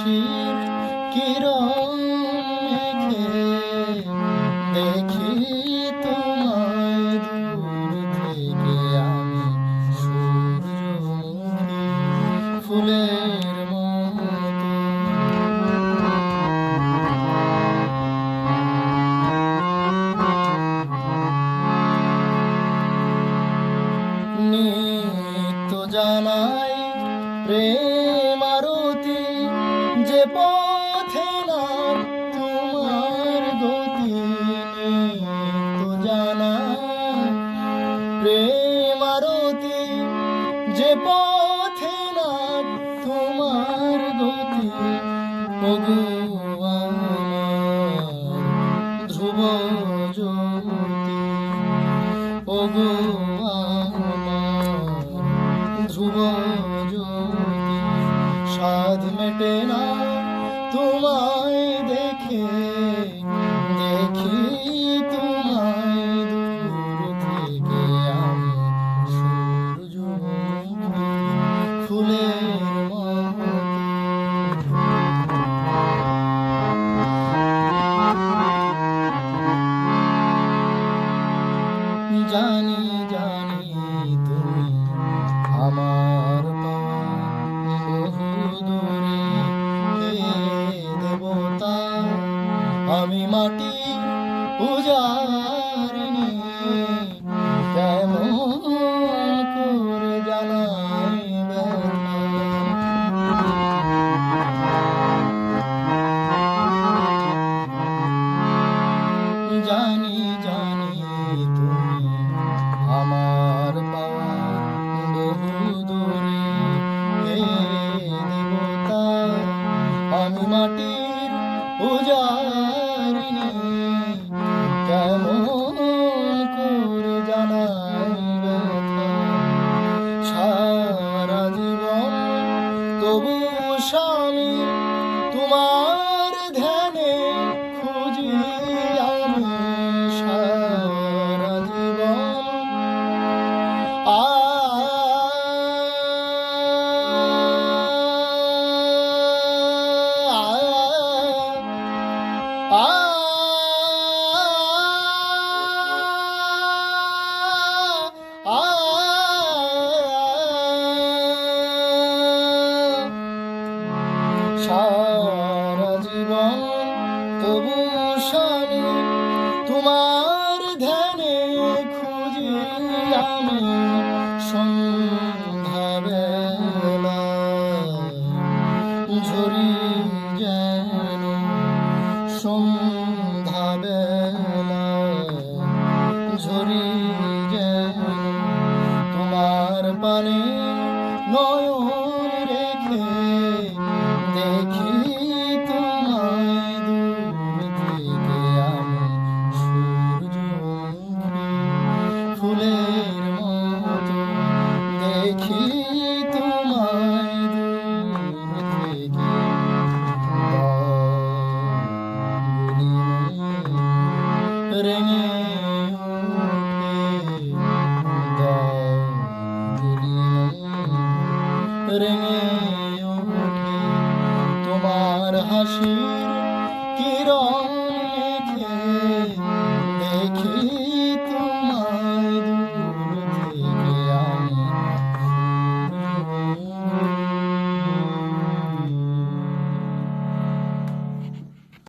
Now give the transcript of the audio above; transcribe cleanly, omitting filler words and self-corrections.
হাসির কিরণ মেখে দেখি তোমায় দূর থেকে আমি সূর্যমুখী ফুলের মতো। নিত্য জানাই প্রেম আরতি, যে পথে না তোমার গতি। নিত্য জানাই প্রেম আরতি, যে পথে না তোমার গতি। ওগো আমার ধ্রুব জ্যোতি, ওগো আমার ধ্রুব জ্যোতি। সাধ মেটে না তোমায় দেখে, দেখি তোমায় দূর থেকে আমি সূর্যমুখী ফুলের মতো। জানি জানি তুমি আমার পাওয়া বহু দূরে, হে দেবতা আমি মাটি পূজারিণী। কেমন করে জানাই ব্যথা, জানি জানি তুমি আমার পাওয়া বহু দূরে, হে দেবতা আমি মাটির পূজারিণী। কেমন করে জানাই ব্যথা, সারা জীবন তবু স্বামী তোমার ধ্যানে খুঁজি আমি। সারা জীবন আ সারা জীবন তবু স্বামী তোমার ধ্যানে খুঁজি আমি। সন্ধ্যাবেলা ঝরি যেন, সন্ধ্যাবেলা ঝরি যেন তোমার পানে নয়ন রেখে দেখি তোমায় দূর থেকে আমি সূর্যমুখী ফুলের মতো। দেখি তোমায় দূর থেকে রেঙে রেঙে ওঠে তোমার হাসির কিরণ